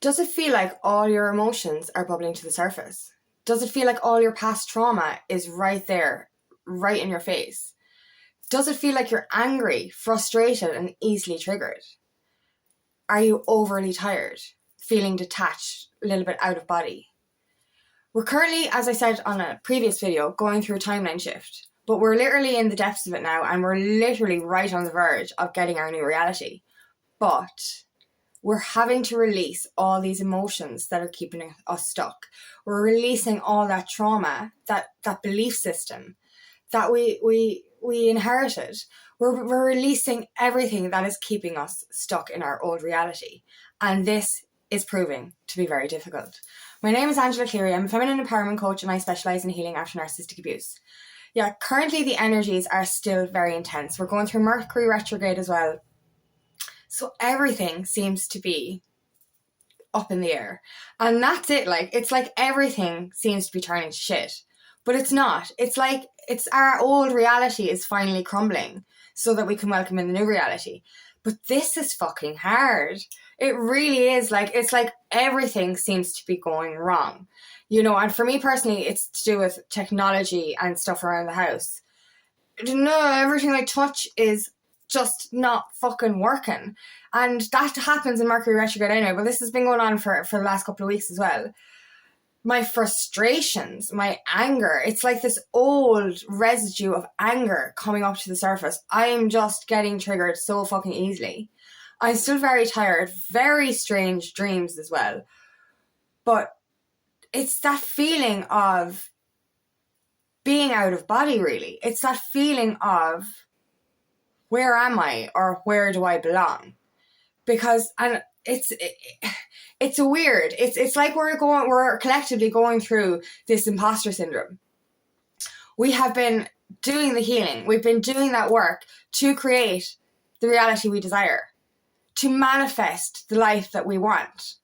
Does it feel like all your emotions are bubbling to the surface? Does it feel like all your past trauma is right there, right in your face? Does it feel like you're angry, frustrated, and easily triggered? Are you overly tired, feeling detached, a little bit out of body? We're currently, as I said on a previous video, going through a timeline shift, but we're literally in the depths of it now, and we're literally right on the verge of getting our new reality. But we're having to release all these emotions that are keeping us stuck. We're releasing all that trauma, that belief system that we inherited. We're releasing everything that is keeping us stuck in our old reality. And this is proving to be very difficult. My name is Angela Cleary. I'm a feminine empowerment coach and I specialise in healing after narcissistic abuse. Yeah, currently the energies are still very intense. We're going through Mercury retrograde as well. So everything seems to be up in the air. And that's it. Like, it's like everything seems to be turning to shit. But it's not. It's like it's our old reality is finally crumbling so that we can welcome in the new reality. But this is fucking hard. It really is. Like, it's like everything seems to be going wrong. You know, and for me personally, it's to do with technology and stuff around the house. No, everything I touch is just not fucking working. And that happens in Mercury retrograde anyway, but this has been going on for the last couple of weeks as well. My frustrations, my anger, it's like this old residue of anger coming up to the surface. I am just getting triggered so fucking easily. I'm still very tired, very strange dreams as well. But it's that feeling of being out of body, really. It's that feeling of, where am I, or where do I belong? Because, and it's weird. It's like we're collectively going through this imposter syndrome. We have been doing the healing. We've been doing that work to create the reality we desire, to manifest the life that we want.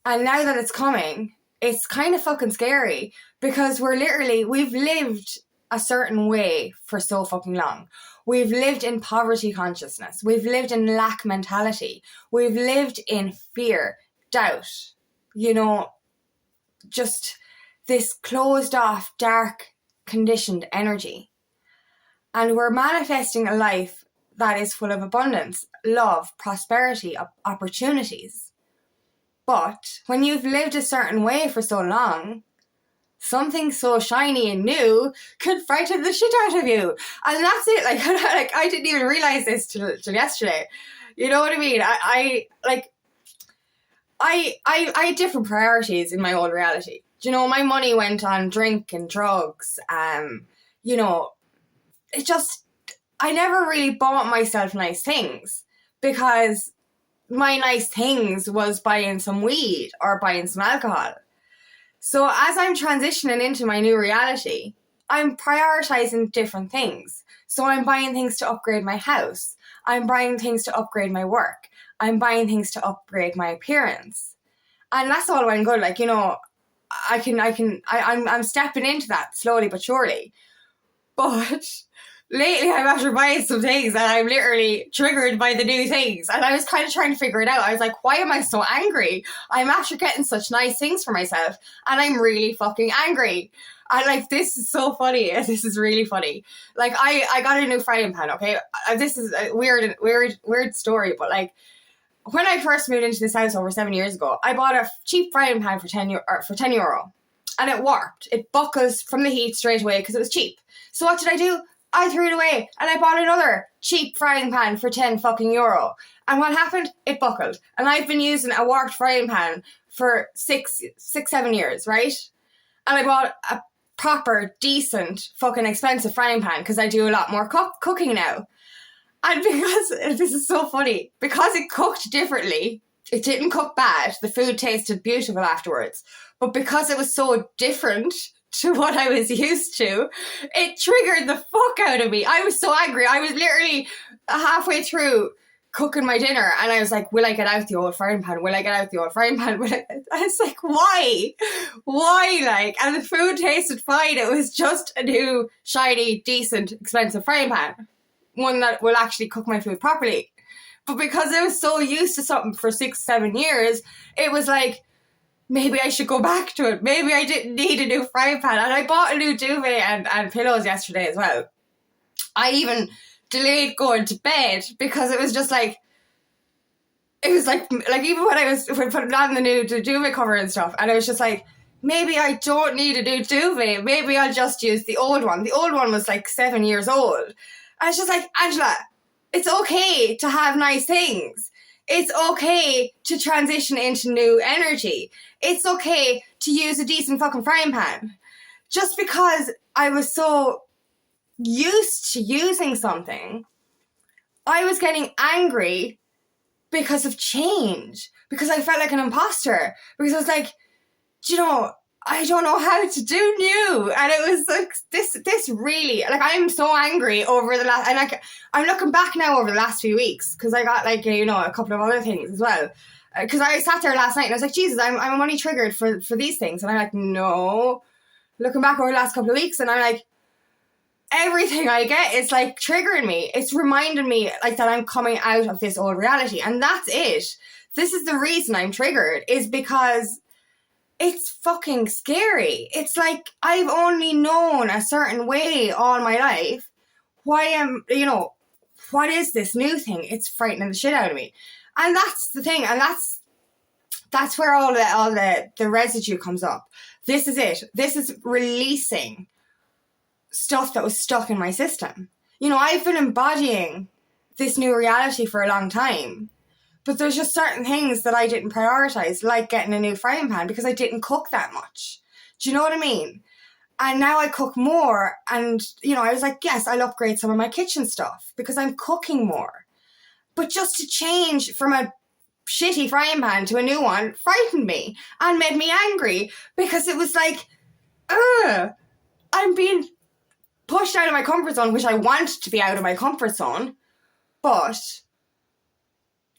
And now that it's coming, it's kind of fucking scary because we've lived a certain way for so fucking long. We've lived in poverty consciousness. We've lived in lack mentality. We've lived in fear, doubt, you know, just this closed off, dark, conditioned energy. And we're manifesting a life that is full of abundance, love, prosperity, opportunities. But when you've lived a certain way for so long, something so shiny and new could frighten the shit out of you. And that's it. Like I didn't even realize this till yesterday. You know what I mean? I had different priorities in my old reality. You know, my money went on drink and drugs. You know, I never really bought myself nice things because my nice things was buying some weed or buying some alcohol. So as I'm transitioning into my new reality, I'm prioritizing different things. So I'm buying things to upgrade my house. I'm buying things to upgrade my work. I'm buying things to upgrade my appearance. And that's all well and good. Like, you know, I'm stepping into that slowly but surely. But lately I'm after buying some things and I'm literally triggered by the new things. And I was kind of trying to figure it out. I was like, why am I so angry? I'm after getting such nice things for myself and I'm really fucking angry. And like, this is so funny. This is really funny. Like, I got a new frying pan, okay? This is a weird story, but like, when I first moved into this house over 7 years ago, I bought a cheap frying pan for 10 euro. And it warped. It buckles from the heat straight away because it was cheap. So what did I do? I threw it away and I bought another cheap frying pan for 10 fucking euro. And what happened? It buckled. And I've been using a warped frying pan for 7 years, right? And I bought a proper, decent, fucking expensive frying pan because I do a lot more cooking now. And because, this is so funny, because it cooked differently, it didn't cook bad. The food tasted beautiful afterwards. But because it was so different to what I was used to, it triggered the fuck out of me. I was so angry. I was literally halfway through cooking my dinner and I was like, will I get out the old frying pan? Will I get out the old frying pan? I was like, why? Why? Like, and the food tasted fine. It was just a new, shiny, decent, expensive frying pan. One that will actually cook my food properly. But because I was so used to something for 6-7 years, it was like, maybe I should go back to it. Maybe I didn't need a new frying pan. And I bought a new duvet and pillows yesterday as well. I even delayed going to bed because it was just like, it was like even when I was putting on the new duvet cover and stuff, and I was just like, maybe I don't need a new duvet. Maybe I'll just use the old one. The old one was like 7 years old. I was just like, Angela, it's okay to have nice things. It's okay to transition into new energy. It's okay to use a decent fucking frying pan. Just because I was so used to using something, I was getting angry because of change. Because I felt like an imposter. Because I was like, I don't know how to do new. And it was like, this really, like, I'm so angry over the last, and like, I'm looking back now over the last few weeks, because I got like, a couple of other things as well. Because I sat there last night and I was like, Jesus, I'm only triggered for these things. And I'm like, no. Looking back over the last couple of weeks, and I'm like, everything I get is like triggering me. It's reminding me like that I'm coming out of this old reality. And that's it. This is the reason I'm triggered, is because it's fucking scary. It's like, I've only known a certain way all my life. What is this new thing? It's frightening the shit out of me. And that's the thing. And that's where all the residue comes up. This is it. This is releasing stuff that was stuck in my system. I've been embodying this new reality for a long time. But there's just certain things that I didn't prioritize, like getting a new frying pan, because I didn't cook that much. Do you know what I mean? And now I cook more, and, I was like, yes, I'll upgrade some of my kitchen stuff because I'm cooking more. But just to change from a shitty frying pan to a new one frightened me and made me angry, because it was like, I'm being pushed out of my comfort zone, which I want to be out of my comfort zone, but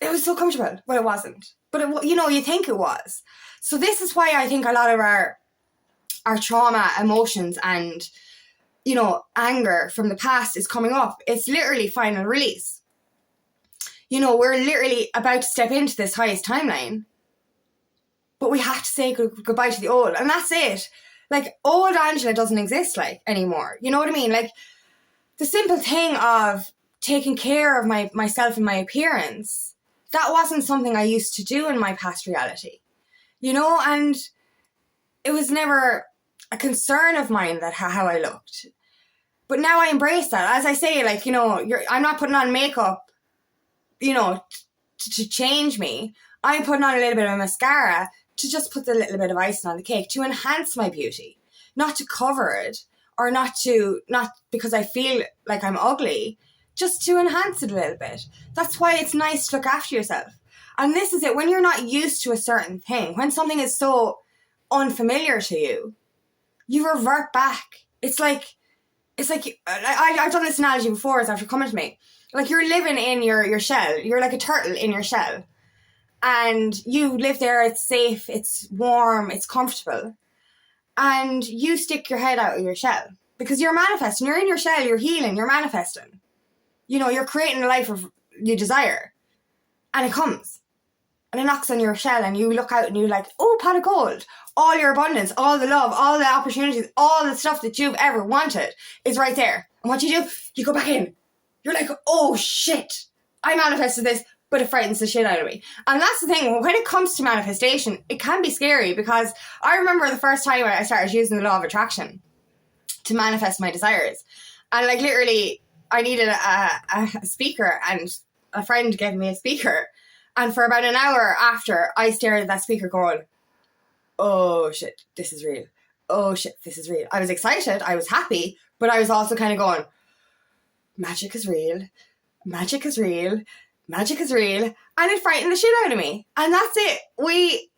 it was so comfortable. Well, it wasn't. But, you think it was. So this is why I think a lot of our trauma, emotions and, anger from the past is coming up. It's literally final release. We're literally about to step into this highest timeline. But we have to say goodbye to the old. And that's it. Like, old Angela doesn't exist, like, anymore. You know what I mean? Like, the simple thing of taking care of myself and my appearance, that wasn't something I used to do in my past reality, and it was never a concern of mine that how I looked. But now I embrace that. As I say, like, I'm not putting on makeup, to change me. I'm putting on a little bit of mascara to just put the little bit of icing on the cake, to enhance my beauty, not to cover it, or not because I feel like I'm ugly, just to enhance it a little bit. That's why it's nice to look after yourself. And this is it. When you're not used to a certain thing, when something is so unfamiliar to you, you revert back. It's like I've done this analogy before, it's after coming to me. Like, you're living in your shell. You're like a turtle in your shell. And you live there, it's safe, it's warm, it's comfortable. And you stick your head out of your shell. Because you're manifesting. You're in your shell, you're healing, you're manifesting. You're creating a life of you desire. And it comes. And it knocks on your shell, and you look out and you're like, oh, pot of gold. All your abundance, all the love, all the opportunities, all the stuff that you've ever wanted is right there. And what you do, you go back in. You're like, oh shit, I manifested this, but it frightens the shit out of me. And that's the thing, when it comes to manifestation, it can be scary, because I remember the first time I started using the law of attraction to manifest my desires. And like, literally, I needed a speaker, and a friend gave me a speaker. And for about an hour after, I stared at that speaker going, oh shit, this is real. Oh shit, this is real. I was excited, I was happy, but I was also kind of going, magic is real, magic is real, magic is real. And it frightened the shit out of me. And that's it. We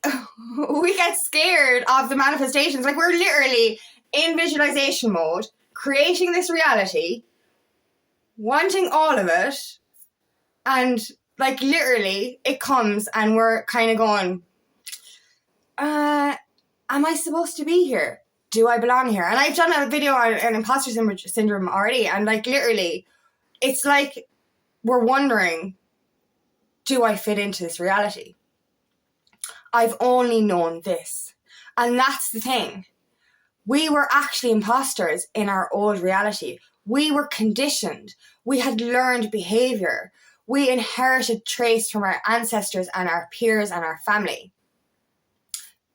get scared of the manifestations. Like, we're literally in visualization mode, creating this reality, wanting all of it, and like, literally it comes and we're kind of going, am I supposed to be here? Do I belong here? And I've done a video on imposter syndrome already, and like, literally it's like we're wondering, do I fit into this reality? I've only known this. And that's the thing. We were actually imposters in our old reality. We were conditioned. We had learned behavior. We inherited traits from our ancestors and our peers and our family.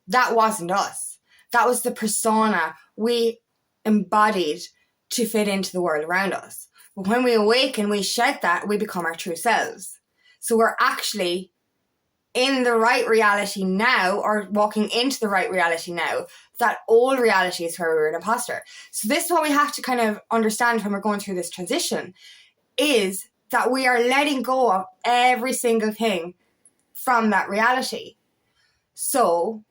That wasn't us. That was the persona we embodied to fit into the world around us. But when we awaken, we shed that, we become our true selves. So we're actually in the right reality now, or walking into the right reality now. That old reality is where we were an imposter. So this is what we have to kind of understand when we're going through this transition, is that we are letting go of every single thing from that reality. So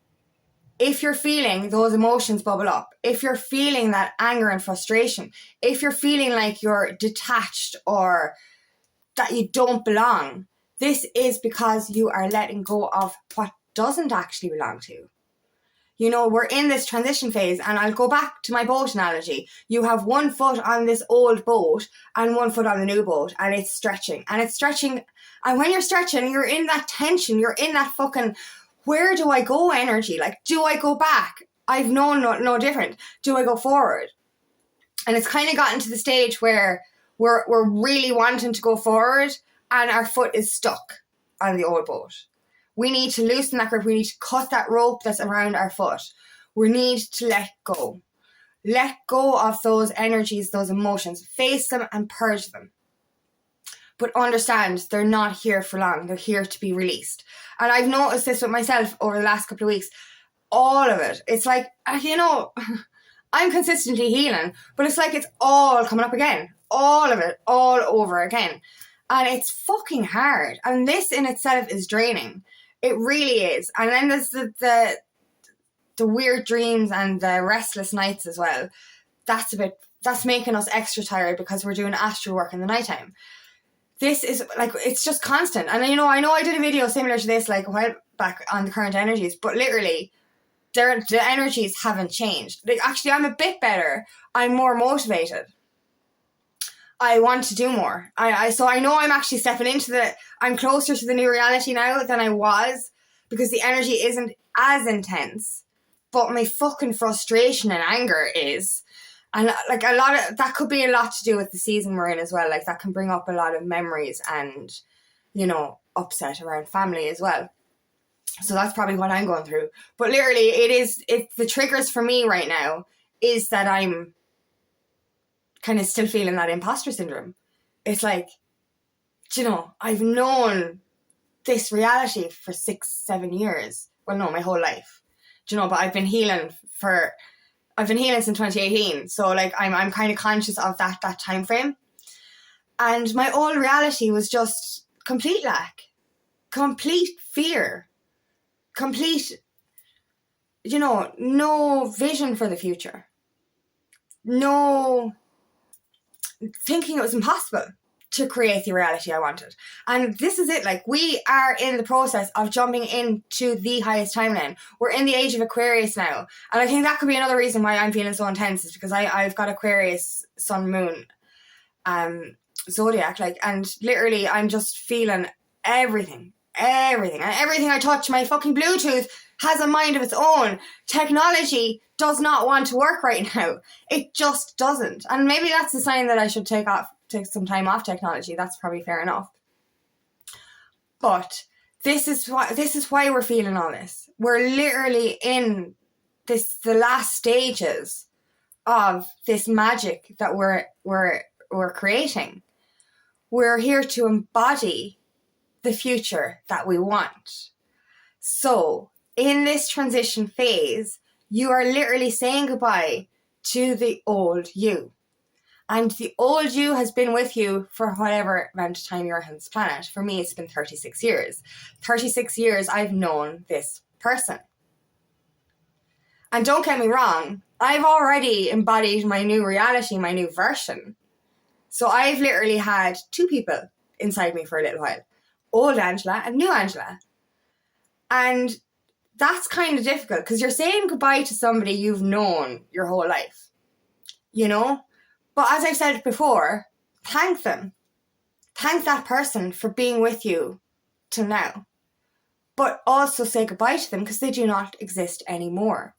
if you're feeling those emotions bubble up, if you're feeling that anger and frustration, if you're feeling like you're detached or that you don't belong, this is because you are letting go of what doesn't actually belong to you. You know, we're in this transition phase, and I'll go back to my boat analogy. You have one foot on this old boat and one foot on the new boat, and it's stretching. And it's stretching. And when you're stretching, you're in that tension. You're in that fucking, where do I go energy? Like, do I go back? I've known no different. Do I go forward? And it's kind of gotten to the stage where we're really wanting to go forward, and our foot is stuck on the old boat. We need to loosen that grip. We need to cut that rope that's around our foot. We need to let go. Let go of those energies, those emotions. Face them and purge them. But understand, they're not here for long. They're here to be released. And I've noticed this with myself over the last couple of weeks. All of it. It's like, you know, I'm consistently healing, but it's like it's all coming up again. All of it, all over again. And it's fucking hard. And this in itself is draining. It really is. And then there's the weird dreams and the restless nights as well. That's making us extra tired because we're doing astral work in the nighttime. This is like, it's just constant. And you know I did a video similar to this like a while back on the current energies, but literally the energies haven't changed. Like, actually, I'm a bit better. I'm more motivated. I want to do more. So I know I'm actually stepping into I'm closer to the new reality now than I was, because the energy isn't as intense, but my fucking frustration and anger is. And like a lot of that could be a lot to do with the season we're in as well. Like that can bring up a lot of memories and, you know, upset around family as well. So that's probably what I'm going through. But literally it's the triggers for me right now is that I'm kind of still feeling that imposter syndrome. It's like, you know, I've known this reality for 6-7 years. Well, no, my whole life. Do you know, but I've been healing since 2018. So like I'm kind of conscious of that time frame. And my old reality was just complete lack, complete fear, complete, you know, no vision for the future. No, thinking it was impossible to create the reality I wanted. And this is it. Like, we are in the process of jumping into the highest timeline. We're in the age of Aquarius now. And I think that could be another reason why I'm feeling so intense, is because I've got Aquarius sun moon zodiac, like, and literally I'm just feeling everything. And everything I touch, my fucking Bluetooth has a mind of its own. Technology does not want to work right now. It just doesn't. And maybe that's a sign that I should take some time off technology. That's probably fair enough. But this is why we're feeling all this. We're literally in the last stages of this magic that we're creating. We're here to embody the future that we want. So in this transition phase, you are literally saying goodbye to the old you. And the old you has been with you for whatever amount of time you're on this planet. For me, it's been 36 years. 36 years I've known this person. And don't get me wrong, I've already embodied my new reality, my new version. So I've literally had two people inside me for a little while. Old Angela and new Angela. And that's kind of difficult because you're saying goodbye to somebody you've known your whole life, you know? But as I've said before, thank them. Thank that person for being with you till now. But also say goodbye to them because they do not exist anymore.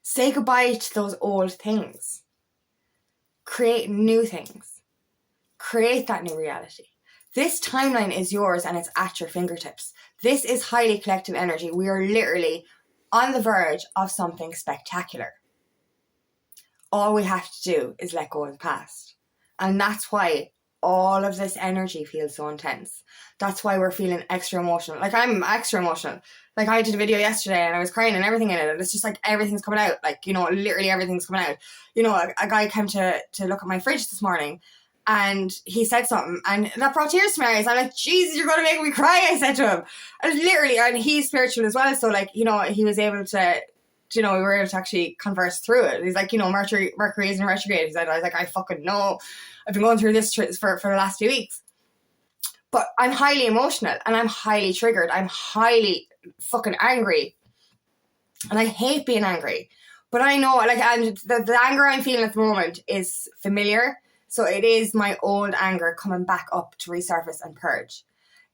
Say goodbye to those old things. Create new things. Create that new reality. This timeline is yours and it's at your fingertips. This is highly collective energy. We are literally on the verge of something spectacular. All we have to do is let go of the past. And that's why all of this energy feels so intense. That's why we're feeling extra emotional. Like, I'm extra emotional. Like, I did a video yesterday and I was crying and everything in it. And it's just like everything's coming out. Like, you know, literally everything's coming out. You know, a guy came to look at my fridge this morning and he said something and that brought tears to my eyes. I'm like, Jesus, you're going to make me cry, I said to him. And literally, and he's spiritual as well. So, like, you know, he was able to, you know, we were able to actually converse through it. He's like, you know, Mercury is in retrograde. He said, I was like, I fucking know. I've been going through this for the last few weeks. But I'm highly emotional and I'm highly triggered. I'm highly fucking angry. And I hate being angry. But I know, like, and the anger I'm feeling at the moment is familiar. So it is my old anger coming back up to resurface and purge.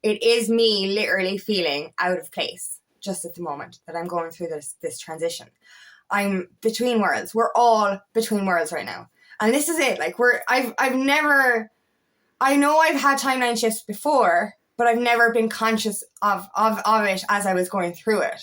It is me literally feeling out of place just at the moment that I'm going through this transition. I'm between worlds. We're all between worlds right now. And this is it. Like, I know I've had timeline shifts before, but I've never been conscious of it as I was going through it.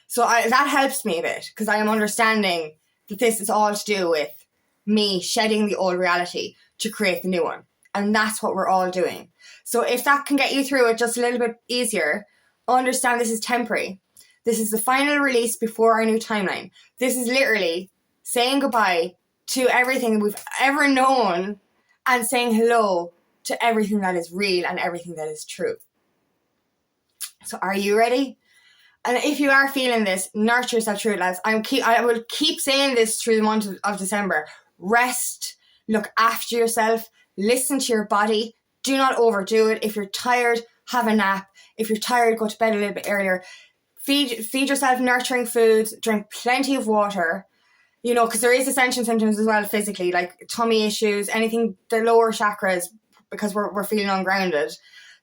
So that helps me a bit because I am understanding that this is all to do with me shedding the old reality to create the new one. And that's what we're all doing. So if that can get you through it just a little bit easier, understand this is temporary. This is the final release before our new timeline. This is literally saying goodbye to everything we've ever known and saying hello to everything that is real and everything that is true. So are you ready? And if you are feeling this, nurture yourself through it, lads. I will keep saying this through the month of December. Rest, look after yourself, listen to your body. Do not overdo it. If you're tired, have a nap. If you're tired, go to bed a little bit earlier. Feed yourself nurturing foods, drink plenty of water, you know, because there is ascension symptoms as well physically, like tummy issues, anything, the lower chakras, because we're feeling ungrounded.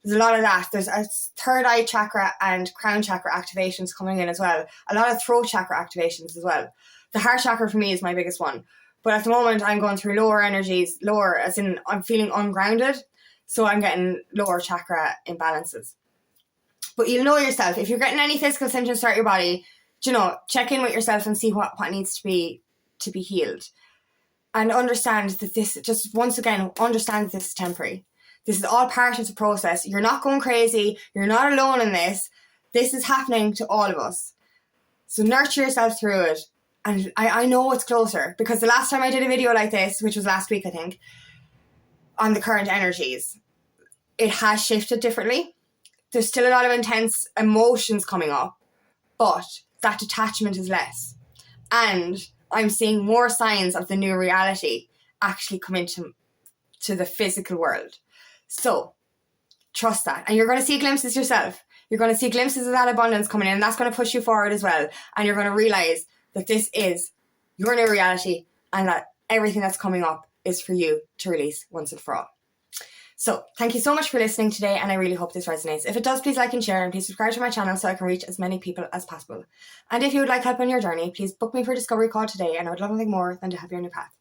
There's a lot of that. There's a third eye chakra and crown chakra activations coming in as well. A lot of throat chakra activations as well. The heart chakra for me is my biggest one. But at the moment, I'm going through lower energies, lower as in I'm feeling ungrounded. So I'm getting lower chakra imbalances. But you'll know yourself. If you're getting any physical symptoms throughout your body, you know, check in with yourself and see what needs to be healed. And understand that this, just once again, understand that this is temporary. This is all part of the process. You're not going crazy. You're not alone in this. This is happening to all of us. So nurture yourself through it. And I know it's closer because the last time I did a video like this, which was last week, I think, on the current energies, it has shifted differently. There's still a lot of intense emotions coming up, but that detachment is less. And I'm seeing more signs of the new reality actually come into the physical world. So trust that. And you're going to see glimpses yourself. You're going to see glimpses of that abundance coming in. And that's going to push you forward as well. And you're going to realize that this is your new reality and that everything that's coming up is for you to release once and for all. So thank you so much for listening today, and I really hope this resonates. If it does, please like and share, and please subscribe to my channel so I can reach as many people as possible. And if you would like help on your journey, please book me for a discovery call today, and I would love nothing more than to help you on your path.